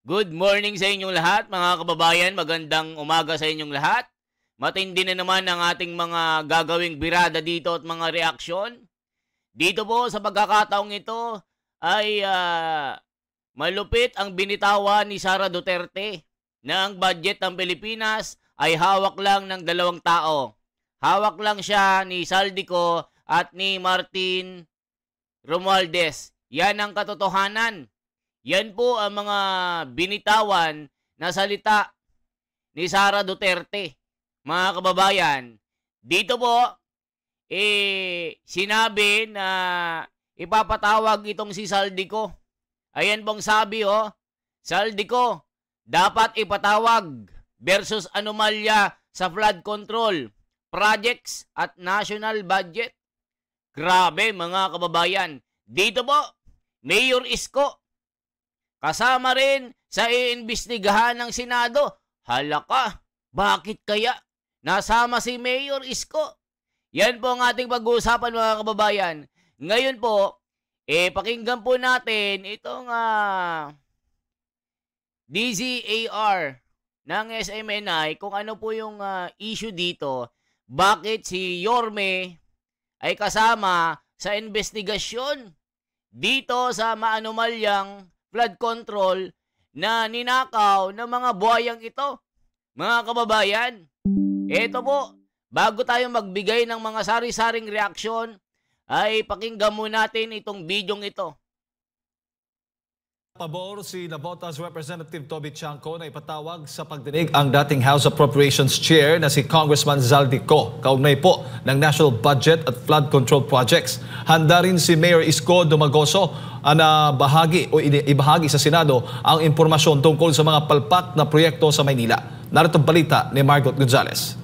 Good morning sa inyong lahat, mga kababayan. Magandang umaga sa inyong lahat. Matindi na naman ang ating mga gagawing birada dito at mga reaksyon. Dito po sa pagkakataong ito ay malupit ang binitawan ni Sara Duterte na ang budget ng Pilipinas ay hawak lang ng dalawang tao. Hawak lang siya ni Saldico at ni Martin Romualdez. Yan ang katotohanan. Yan po ang mga binitawan na salita ni Sara Duterte. Mga kababayan, dito po, sinabi na ipapatawag itong si Saldico. Ayan pong sabi, Saldico, dapat ipatawag versus anomalya sa flood control, projects at national budget. Grabe mga kababayan. Dito po, Mayor Isko, kasama rin sa iimbestigahan ng Senado. Hala ka, bakit kaya nasama si Mayor Isko? Yan po ang ating pag-uusapan mga kababayan. Ngayon po, pakinggan po natin itong DZAR ng SMNI kung ano po yung issue dito. Bakit si Yorme ay kasama sa investigasyon dito sa maanomalyang flood control na ninakaw ng mga buhayang ito. Mga kababayan, eto po, bago tayo magbigay ng mga sari-saring reaksyon, ay pakinggan muna natin itong bidyong ito. Pabor si Navotas Representative Toby Chanco na ipatawag sa pagdinig ang dating House Appropriations Chair na si Congressman Zaldico kaugnay po ng National Budget at Flood Control Projects. Handa rin si Mayor Isko Dumagoso na ibahagi sa Senado ang impormasyon tungkol sa mga palpak na proyekto sa Maynila. Narito balita ni Margot Gonzalez.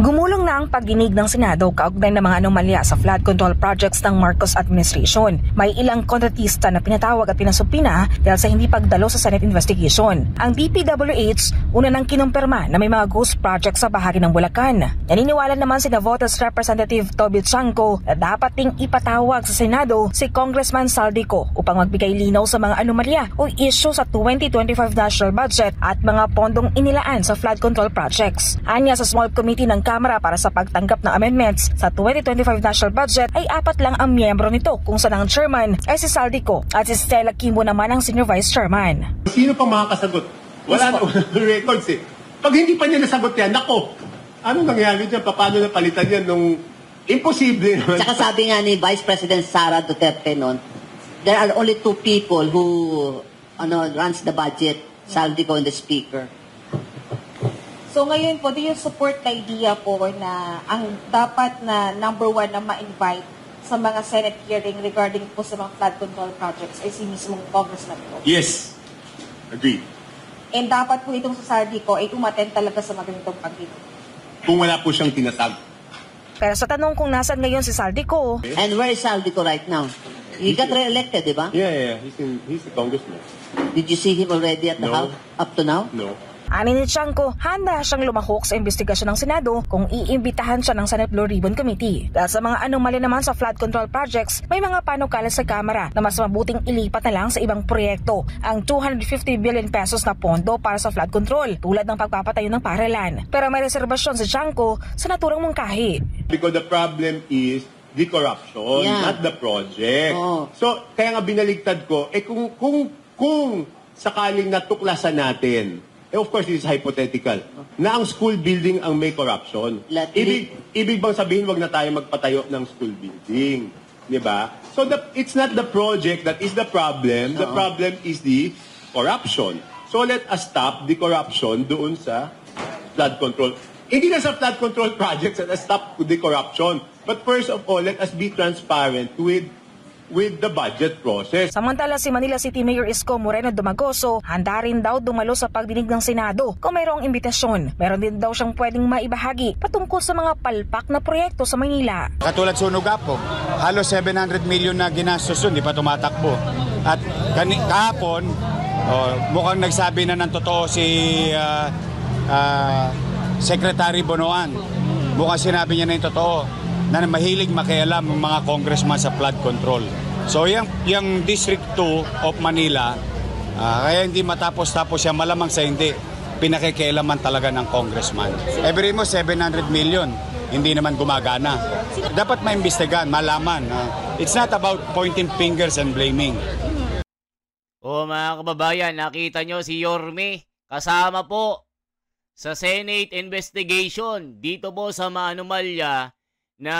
Gumulong na ang pagdinig ng Senado kaugnay ng mga anomalya sa flood control projects ng Marcos administration. May ilang kontratista na pinatawag at pinasupina dahil sa hindi pagdalo sa Senate investigation. Ang DPWH una nang kinumpirma na may mga ghost projects sa bahagi ng Bulacan. Naniniwala naman si Navotas Representative Toby Chanco na dapat ding ipatawag sa Senado si Congressman Saldico upang magbigay linaw sa mga anomalya o issue sa 2025 national budget at mga pondong inilaan sa flood control projects. Anya sa small committee ng Kamara para sa pagtanggap ng amendments sa 2025 national budget ay 4 lang ang miyembro nito kung saan ang chairman ay si Saldico at si Stella Kimbo naman ang senior vice chairman. Sino pang makakasagot? Wala na records eh. Pag hindi pa niya nasagot yan, nako, anong nangyari dyan? Paano napalitan yan nung imposible naman? Tsaka sabi nga ni Vice President Sara Duterte noon, there are only 2 people who runs the budget, Saldico and the Speaker. So ngayon po, do you support the idea po na ang dapat na number 1 na ma-invite sa mga Senate hearing regarding po sa mga flood control projects ay si mismong Congressman po? Yes. Agreed. And dapat po itong sa Saldico ay umattend talaga sa magandang pagdinig. Kung wala po siyang tinatag. Pero sa tanong kung nasan ngayon si Saldico, And where is Saldico right now? He got re-elected, di ba? Yeah. He's a congressman. Did you see him already at the House up to now? No. ani ni Chanco, handa siyang lumahok sa investigasyon ng Senado kung iimbitahan siya ng Senate Blue Ribbon Committee. Dahil sa mga anomalya naman sa flood control projects, may mga panukala sa Kamara na mas mabuting ilipat na lang sa ibang proyekto ang 250 billion pesos na pondo para sa flood control tulad ng pagpapatayo ng paaralan. Pero may reserbasyon si Chanco sa naturang mungkahi. Because the problem is the corruption, not the project. Oh. So, kaya nga binaligtad ko, kung sakaling natuklasan natin, of course, this is hypothetical, na ang school building ang may corruption. Ibig bang sabihin, wag na tayo magpatayo ng school building. Di ba? So, it's not the project that is the problem. The problem is the corruption. So, let us stop the corruption doon sa flood control. Hindi na sa flood control projects, let us stop the corruption. But first of all, let us be transparent with the budget process. Samantala si Manila City Mayor Isko Moreno Dumagoso, handa rin daw dumalo sa pagdinig ng Senado kung mayroong imbitasyon. Meron din daw siyang pwedeng maibahagi patungkol sa mga palpak na proyekto sa Manila. Katulad Sunog Apog, halos 700 million na ginastos yun, di pa tumatakbo. At kahapon, mukhang nagsabi na ng totoo si Secretary Bonoan. Mukhang sinabi niya na yung totoo na mahilig makialam ng mga congressman sa flood control. So yung District 2 of Manila, kaya hindi matapos-tapos siya, malamang sa hindi pinakikialaman talaga ng congressman. Every mo 700 million, hindi naman gumagana. Dapat maimbestigahan, malaman. It's not about pointing fingers and blaming. O mga kababayan, nakita nyo si Yorme kasama po sa Senate investigation dito po sa maanomalya na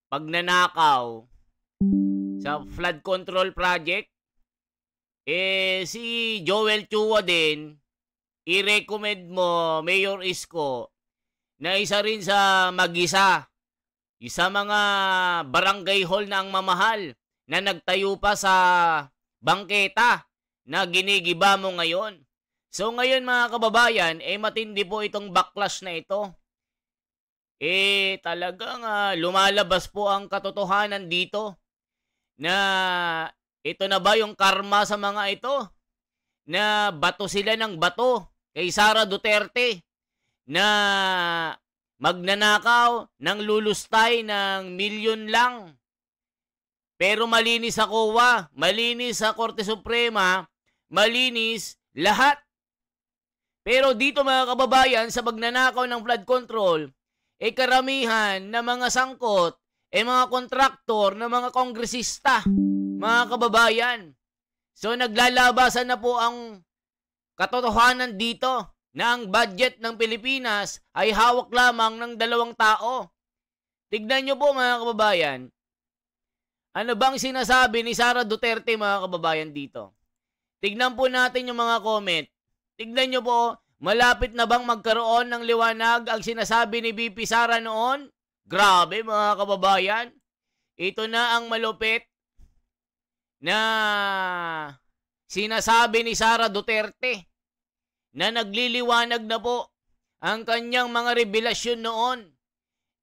pagnanakaw sa flood control project. Si Joel Chua din, i-recommend mo, Mayor Isko, na isa rin sa mag-isa sa mga barangay hall na ang mamahal na nagtayo pa sa bangketa na ginigiba mo ngayon. So ngayon mga kababayan, matindi po itong backlash na ito. Talagang lumalabas po ang katotohanan dito na ito na ba yung karma sa mga ito? Na bato sila ng bato kay Sara Duterte na magnanakaw ng lulustay ng milyon lang. Pero malinis sa COA, malinis sa Korte Suprema, malinis lahat. Pero dito mga kababayan, sa magnanakaw ng flood control, karamihan na mga sangkot, mga kontraktor na mga kongresista, mga kababayan. So naglalabasan na po ang katotohanan dito na ang budget ng Pilipinas ay hawak lamang ng 2 tao. Tignan nyo po mga kababayan, ano bang sinasabi ni Sara Duterte mga kababayan dito? Tignan po natin yung mga comment. Tignan nyo po, malapit na bang magkaroon ng liwanag ang sinasabi ni VP Sara noon? Grabe mga kababayan. Ito na ang malupit na sinasabi ni Sara Duterte na nagliliwanag na po ang kanyang mga revelasyon noon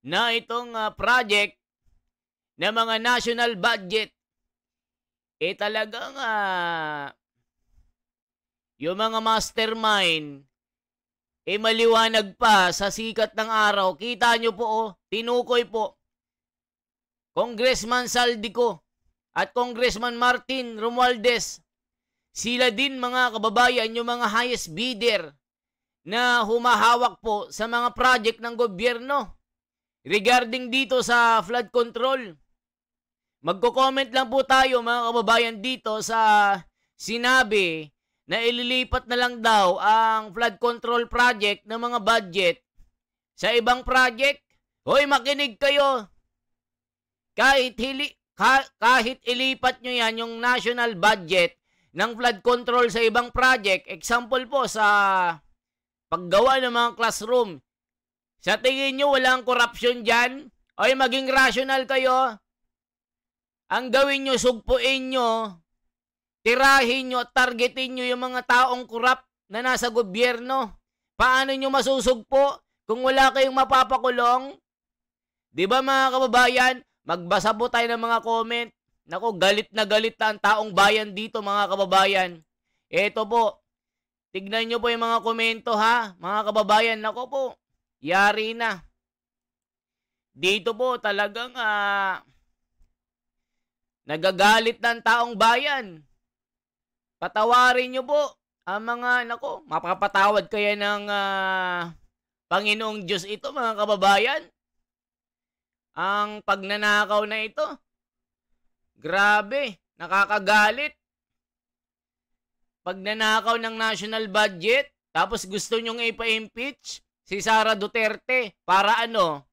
na itong project na mga national budget talagang yung mga mastermind maliwanag pa sa sikat ng araw. Kita nyo po tinukoy po Congressman Saldico at Congressman Martin Romualdez. Sila din mga kababayan yung mga highest bidder na humahawak po sa mga project ng gobyerno regarding dito sa flood control. Magko-comment lang po tayo mga kababayan dito sa sinabi na ililipat na lang daw ang flood control project ng mga budget sa ibang project. Hoy, makinig kayo. Kahit ilipat nyo yan yung national budget ng flood control sa ibang project, example po sa paggawa ng mga classroom, sa tingin nyo walang corruption dyan? Hoy, maging rational kayo. Ang gawin nyo, sugpuin nyo, tirahin nyo, targetin nyo yung mga taong korap na nasa gobyerno. Paano nyo masusugpo kung wala kayong mapapakulong? Di ba mga kababayan? Magbasa po tayo ng mga comment. Nako, galit na ang taong bayan dito mga kababayan. Eto po, tignan nyo po yung mga komento ha, mga kababayan. Nako po, yari na. Dito po talagang nagagalit ng taong bayan. Patawarin nyo po ang mga, nako, mapapatawad kaya ng Panginoong Diyos ito mga kababayan. Ang pagnanakaw na ito. Grabe, nakakagalit. Pagnanakaw ng national budget, tapos gusto nyong ipa-impeach si Sara Duterte para ano?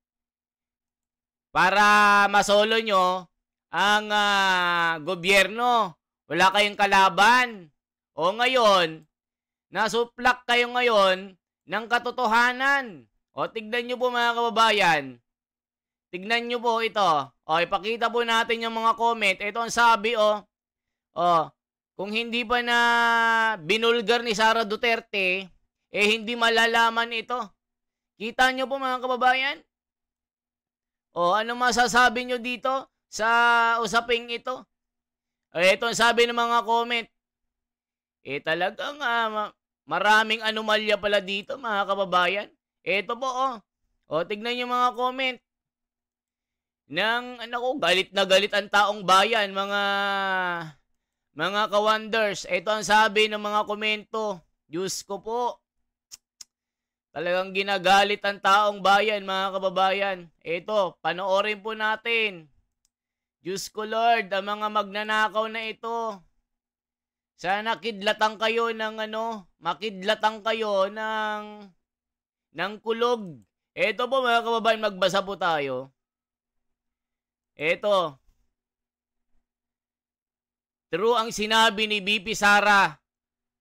Para masolo nyo ang gobyerno. Wala kayong kalaban. O ngayon, nasuplak kayo ngayon ng katotohanan. O tignan nyo po mga kababayan. Tignan nyo po ito. O ipakita po natin yung mga comment. Ito ang sabi kung hindi pa na binulgar ni Sara Duterte, hindi malalaman ito. Kita nyo po mga kababayan? Ano masasabi nyo dito sa usaping ito? Ito ang sabi ng mga comment. Talagang maraming anomalya pala dito mga kababayan. Ito po tignan nyo mga comment. galit na galit ang taong bayan, mga ka-wonders. Ito ang sabi ng mga komento. Diyos ko po. Talagang ginagalit ang taong bayan, mga kababayan. Ito, panoorin po natin. Diyos ko Lord, ang mga magnanakaw na ito. Sana kidlatan kayo makidlatan kayo ng kulog. Ito po mga kababayan, magbasa po tayo. Ito. True ang sinabi ni BP Sara.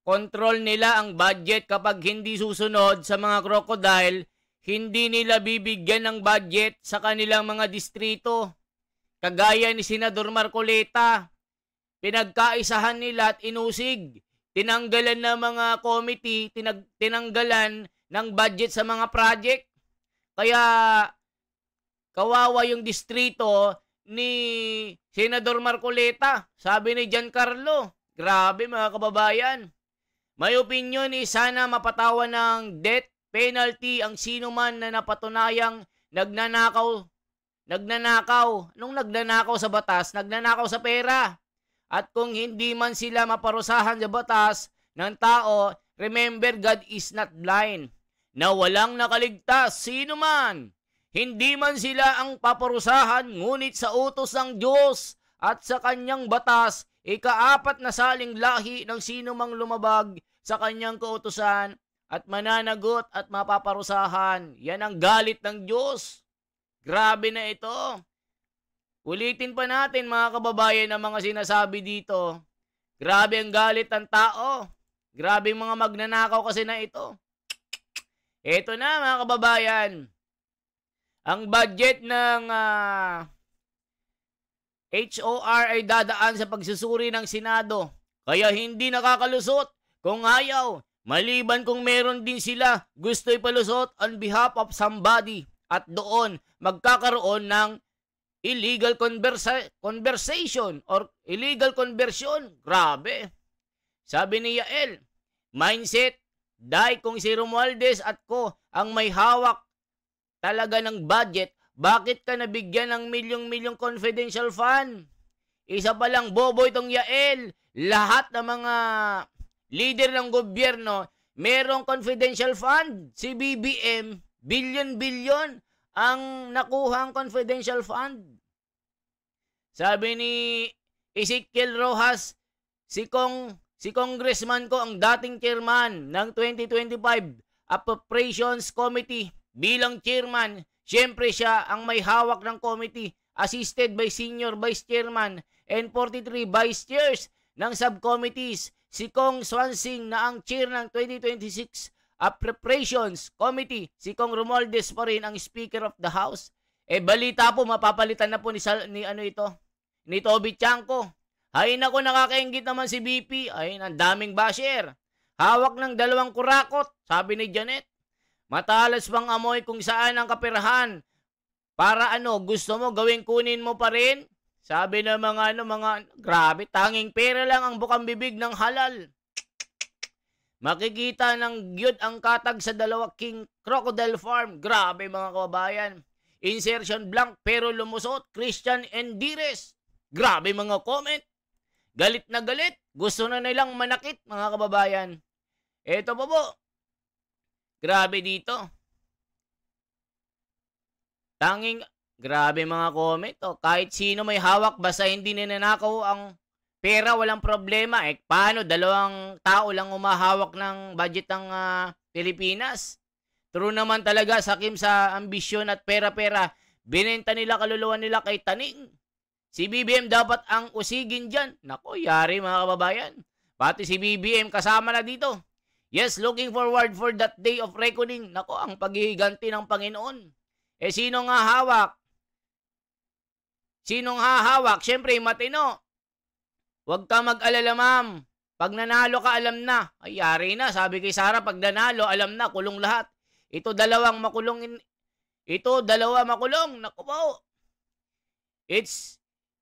Control nila ang budget kapag hindi susunod sa mga crocodile, hindi nila bibigyan ng budget sa kanilang mga distrito. Kagaya ni Senador Marcoleta, pinagkaisahan nila at inusig. Tinanggalan ng mga committee, tinanggalan ng budget sa mga project. Kaya kawawa yung distrito ni Senador Marcoleta. Sabi ni Giancarlo, grabe mga kababayan. May opinion sana mapatawan ng death penalty ang sino man na napatunayang nagnanakaw. Nung nagnanakaw sa batas, nagnanakaw sa pera. At kung hindi man sila maparusahan sa batas ng tao, remember God is not blind. Na walang nakaligtas, sino man. Hindi man sila ang paparusahan, ngunit sa utos ng Diyos at sa kanyang batas, ikaapat na saling lahi ng sino mang lumabag sa kanyang kautusan at mananagot at mapaparusahan. Yan ang galit ng Diyos. Grabe na ito. Ulitin pa natin mga kababayan ang mga sinasabi dito. Grabe ang galit ng tao. Grabe ang mga magnanakaw kasi na ito. Ito na mga kababayan. Ang budget ng HOR ay dadaan sa pagsusuri ng Senado. Kaya hindi nakakalusot kung ayaw. Maliban kung meron din sila gusto ipalusot on behalf of somebody. At doon magkakaroon ng illegal conversation or illegal conversion. Grabe. Sabi ni Yael, mindset, dahil kung si Romualdez at ko ang may hawak talaga ng budget, bakit ka nabigyan ng milyong-milyong confidential fund? Isa pa lang bobo itong Yael. Lahat ng mga leader ng gobyerno, merong confidential fund. Si BBM, billion-billion ang nakuhang confidential fund. Sabi ni Ezekiel Rojas, si Congressman ko ang dating chairman ng 2025 Appropriations Committee. Bilang chairman, siyempre siya ang may hawak ng committee, assisted by senior vice chairman and 43 vice chairs ng subcommittees. Si Kong Swansing na ang chair ng 2026 Appropriations Committee. Si Kong Romualdez pa rin ang Speaker of the House. Balita po, mapapalitan na po ni Toby Chanco. Ay nako, nakakaingit naman si BP. Ay, ang daming basher. Hawak ng 2 kurakot, sabi ni Janet. Matalas pang amoy kung saan ang kaperahan. Para gusto mo gawing kunin mo pa rin? Sabi ng mga grabe, tanging pera lang ang bukang bibig ng halal. Makikita ng gyud ang katag sa 2 King Crocodile Farm. Grabe mga kababayan. Insertion blank pero lumusot. Christian Endires. Grabe mga comment. Galit na galit. Gusto na nilang manakit mga kababayan. Eto po. Grabe dito. Grabe mga comment. Kahit sino may hawak basta hindi ninanakaw ang pera, walang problema. Paano 2 tao lang umahawak ng budget ng Pilipinas? True naman talaga sakim sa ambisyon at pera-pera. Binenta nila kaluluwa nila kay Taning. Si BBM dapat ang usigin dyan. Nako, yari mga kababayan. Pati si BBM kasama na dito. Yes, looking forward for that day of reckoning. Nako, ang paghihiganti ng Panginoon. Sino nga hawak? Sinong hahawak? Siyempre, matino. Huwag ka mag-alala, ma'am. Pag nanalo ka, alam na. Ay, yari na. Sabi kay Sara, pag nanalo, alam na, kulong lahat. Ito 2 makulong. Naku po. It's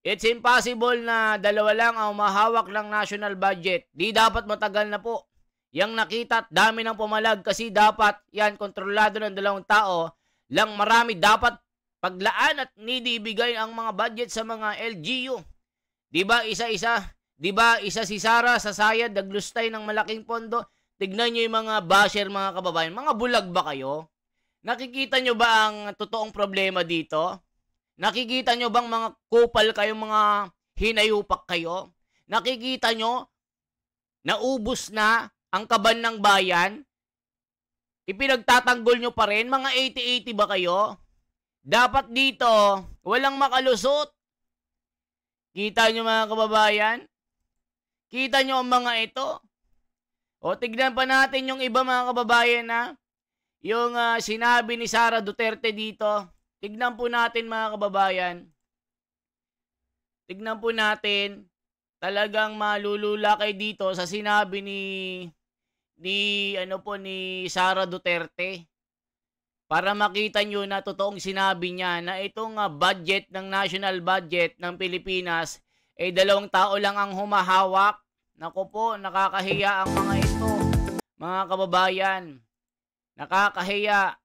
impossible na 2 lang ang mahawak ng national budget. Di dapat matagal na po. Yang nakita at dami ng pumalag kasi dapat yan kontrolado ng 2 tao lang, marami dapat paglaan at nidibigay ang mga budget sa mga LGU. Di ba isa-isa? Di ba isa si Sara sa sayad, naglustay ng malaking pondo? Tignan nyo yung mga basher, mga kababayan. Mga bulag ba kayo? Nakikita nyo ba ang totoong problema dito? Nakikita nyo bang mga kupal kayo, mga hinayupak kayo? Nakikita nyo, naubos na ang kaban ng bayan? Ipinagtatanggol nyo pa rin? Mga 80-80 ba kayo? Dapat dito, walang makalusot. Kita nyo mga kababayan? Kita nyo ang mga ito? O tignan pa natin yung iba mga kababayan na yung sinabi ni Sara Duterte dito. Tignan po natin mga kababayan. Tignan po natin. Talagang malulula kayo dito sa sinabi ni Sara Duterte. Para makita nyo na totoong sinabi niya na itong budget ng national budget ng Pilipinas ay 2 tao lang ang humahawak. Naku po, nakakahiya ang mga ito. Mga kababayan, nakakahiya.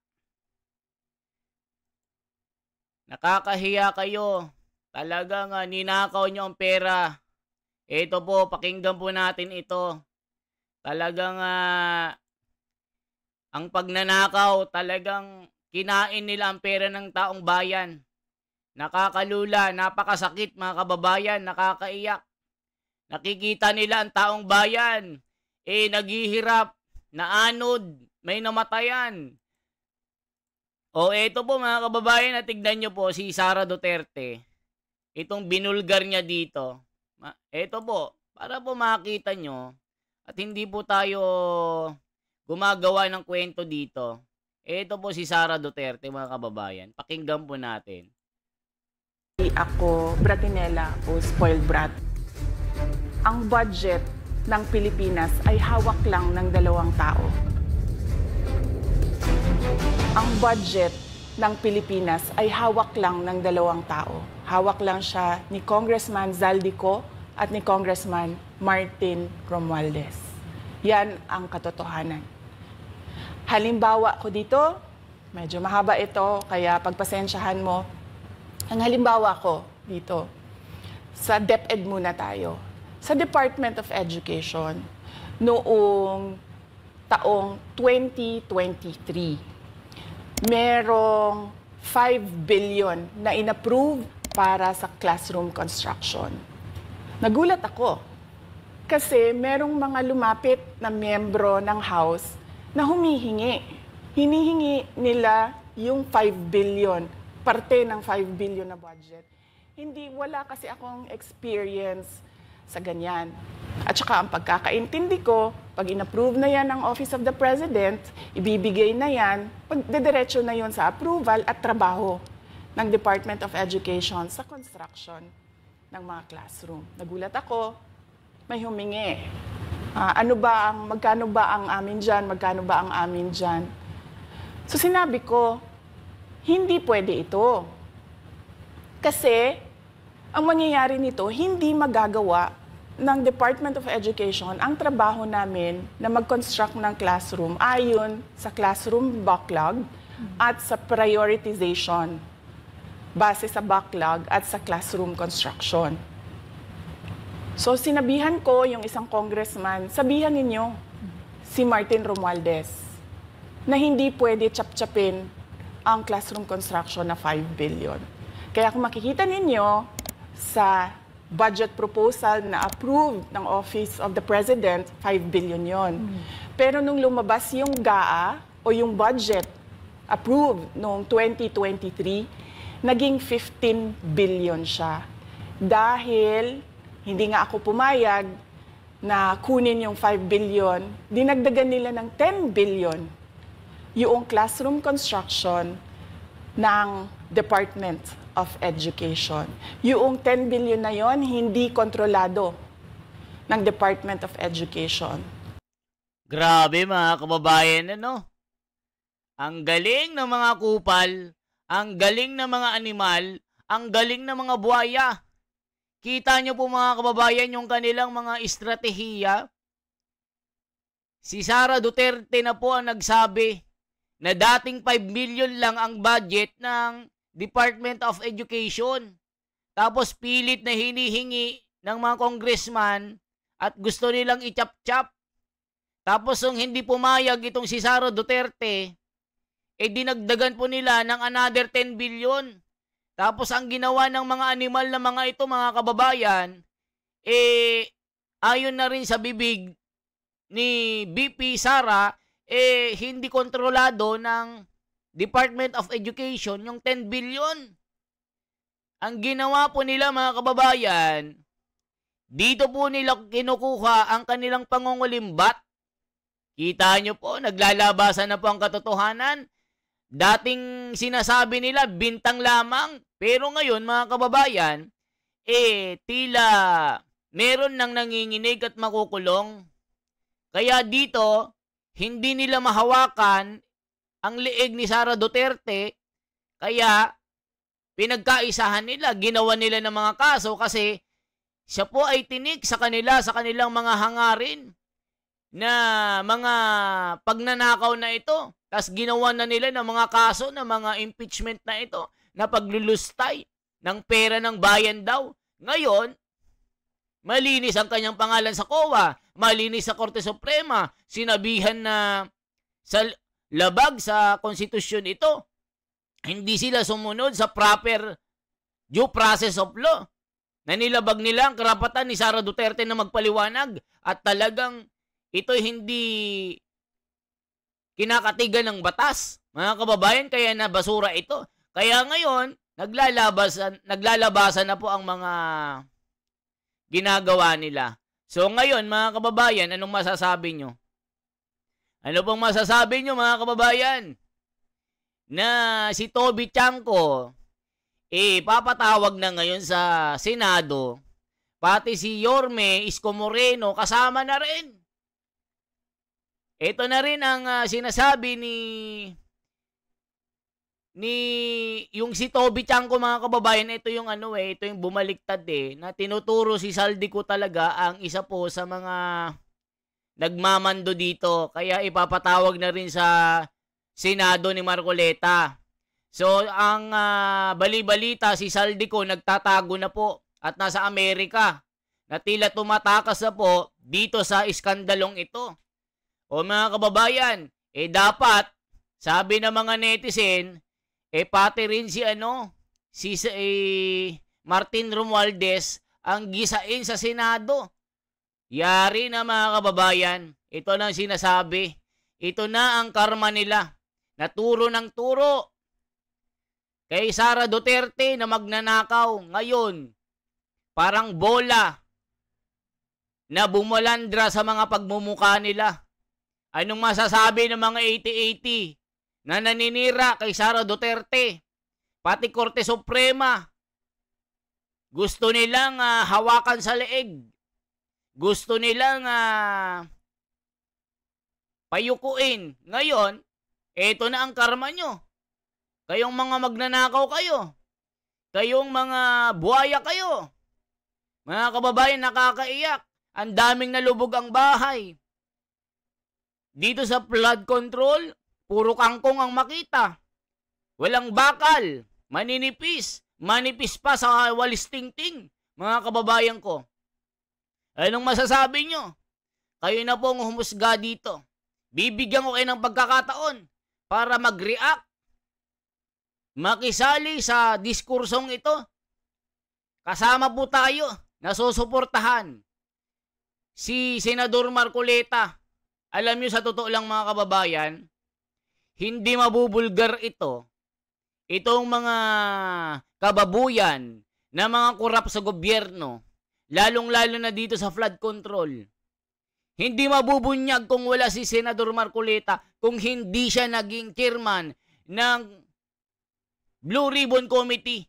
Nakakahiya kayo. Talagang ninakaw nyo ang pera. Ito po, pakinggan po natin ito. Talagang ang pagnanakaw, talagang kinain nila ang pera ng taong bayan. Nakakalula, napakasakit mga kababayan, nakakaiyak. Nakikita nila ang taong bayan, naghihirap, naanod, may namatayan. O eto po mga kababayan, tignan nyo po si Sara Duterte. Itong binulgar niya dito. Eto po, para po makita nyo at hindi po tayo gumagawa ng kwento dito. Ito po si Sara Duterte mga kababayan. Pakinggan po natin. Ako, bratinela o spoiled brat. Ang budget ng Pilipinas ay hawak lang ng 2 tao. Ang budget ng Pilipinas ay hawak lang ng 2 tao. Hawak lang siya ni Congressman Zaldico at ni Congressman Martin Romualdez. Yan ang katotohanan. Halimbawa ko dito, medyo mahaba ito, kaya pagpasensyahan mo. Ang halimbawa ko dito, sa DepEd muna tayo. Sa Department of Education, noong taong 2023, merong 5 billion na inapprove para sa classroom construction. Nagulat ako kasi merong mga lumapit na miyembro ng House na humihingi. Hinihingi nila yung 5 billion, parte ng 5 billion na budget. Wala kasi akong experience sa ganyan. At saka ang pagkakaintindi ko, pag inapprove na yan ng Office of the President, ibibigay na yan, pagdediretso na yun sa approval at trabaho ng Department of Education sa construction ng mga classroom. Nagulat ako, may humingi. Magkano ba ang amin dyan? Magkano ba ang amin dyan? So sinabi ko, hindi pwede ito. Kasi ang mangyayari nito, hindi magagawa ng Department of Education ang trabaho namin na mag-construct ng classroom ayon sa classroom backlog at sa prioritization base sa backlog at sa classroom construction. So sinabihan ko yung isang congressman, sabihan ninyo si Martin Romualdez na hindi pwede chap-chapin ang classroom construction na 5 billion. Kaya kung makikita ninyo sa budget proposal na approved ng Office of the President, 5 billion yon. Pero nung lumabas yung GAA o yung budget approved noong 2023, naging 15 billion siya. Dahil hindi nga ako pumayag na kunin yung 5 billion, dinagdagan nila ng 10 billion yung classroom construction ng Department of Education. Yung 10 billion na yon hindi kontrolado ng Department of Education. Grabe mga kababayan, ano? Ang galing ng mga kupal, ang galing ng mga animal, ang galing ng mga buhaya. Kita nyo po mga kababayan yung kanilang mga estratehiya. Si Sara Duterte na po ang nagsabi na dating 5 million lang ang budget ng Department of Education. Tapos pilit na hinihingi ng mga congressman at gusto nilang i-chap-chap. Tapos kung hindi pumayag itong si Sara Duterte, dinagdagan po nila ng another 10 billion. Tapos ang ginawa ng mga animal na mga ito, mga kababayan, ayon na rin sa bibig ni BP Sara, hindi kontrolado ng Department of Education yung 10 billion. Ang ginawa po nila, mga kababayan, dito po nila kinukuha ang kanilang pangungulimbat. Kita nyo po, naglalabasan na po ang katotohanan. Dating sinasabi nila, bintang lamang. Pero ngayon, mga kababayan, tila meron nang nanginginig at makukulong. Kaya dito, hindi nila mahawakan ang leeg ni Sara Duterte. Kaya, pinagkaisahan nila, ginawa nila ng mga kaso kasi siya po ay tinik sa kanila, sa kanilang mga hangarin na mga pagnanakaw na ito. Tapos ginawa na nila ng mga kaso, ng mga impeachment na ito, na paglulustay ng pera ng bayan daw. Ngayon, malinis ang kanyang pangalan sa COA, malinis sa Korte Suprema, sinabihan na sa labag sa konstitusyon ito, hindi sila sumunod sa proper due process of law, na nilabag nila ang karapatan ni Sara Duterte na magpaliwanag at talagang ito hindi kinakatigan ng batas. Mga kababayan, kaya na basura ito. Kaya ngayon, naglalabasan na po ang mga ginagawa nila. So ngayon, mga kababayan, anong masasabi nyo? Ano pong masasabi nyo, mga kababayan? Na si Toby Chanco, papatawag na ngayon sa Senado, pati si Yorme Isko Moreno, kasama na rin. Ito na rin ang sinasabi ni yung si Toby Chanco, mga kababayan. Ito yung ito yung bumaliktad na tinuturo si Saldico talaga ang isa po sa mga nagmamando dito. Kaya ipapatawag na rin sa Senado ni Marcoleta. So ang bali-balita, si Saldico nagtatago na po at nasa Amerika, na tila tumatakas na po dito sa iskandalong ito. O mga kababayan, dapat, sabi ng mga netizen, pati rin si Martin Romualdez ang gisain sa Senado. Yari na, mga kababayan. Ito na sinasabi. Ito na ang karma nila. Naturo ng turo kay Sara Duterte na magnanakaw. Ngayon, parang bola na bumalandra sa mga pagmumukha nila. Anong masasabi ng mga 80-80 na naninira kay Sara Duterte? Pati Korte Suprema, gusto nilang hawakan sa leeg. Gusto nilang payukuin. Ngayon, eto na ang karma nyo. Kayong mga magnanakaw kayo. Kayong mga buhaya kayo. Mga kababayan, nakakaiyak. Ang daming nalubog ang bahay. Dito sa flood control, puro kangkong ang makita. Walang bakal, maninipis, manipis pa sa walis tingting, mga kababayan ko. Anong masasabi nyo? Kayo na po ang humusga dito. Bibigyan ko kayo ng pagkakataon para mag-react, makisali sa diskursong ito. Kasama po tayo, nasusuportahan si Senador Marcoleta. Alam nyo, sa totoo lang, mga kababayan, hindi mabubulgar ito. Itong mga kababuyan na mga korap sa gobyerno, lalong-lalo na dito sa flood control. Hindi mabubunyag kung wala si Senador Marcoleta, kung hindi siya naging chairman ng Blue Ribbon Committee,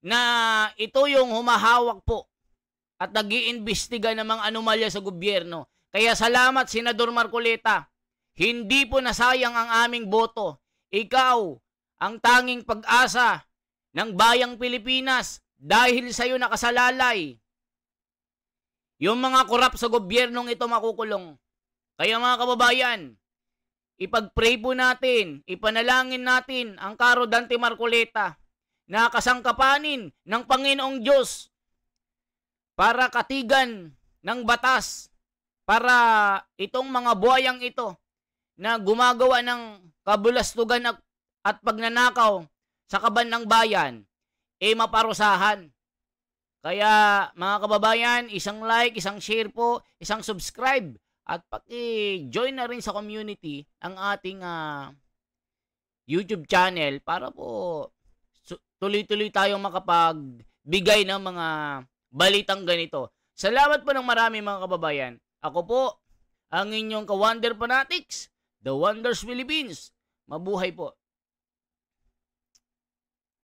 na ito yung humahawak po at nag-iimbestiga ng mga anomalya sa gobyerno. Kaya salamat, Senador Marcoleta. Hindi po nasayang ang aming boto. Ikaw ang tanging pag-asa ng bayang Pilipinas. Dahil sa iyo nakasalalay yung mga korap sa gobyernong ito makukulong. Kaya mga kababayan, ipag-pray po natin, ipanalangin natin ang Karo Dante Marcoleta na kasangkapanin ng Panginoong Diyos para katigan ng batas, para itong mga buhayang ito na gumagawa ng kabulastugan at pagnanakaw sa kaban ng bayan, maparusahan. Kaya mga kababayan, isang like, isang share po, isang subscribe, at paki-join na rin sa community ang ating YouTube channel para po tuloy-tuloy tayong makapagbigay ng mga balitang ganito. Salamat po ng marami mga kababayan. Ako po, ang inyong ka-Wonder Fanatics, The Wonders Philippines. Mabuhay po.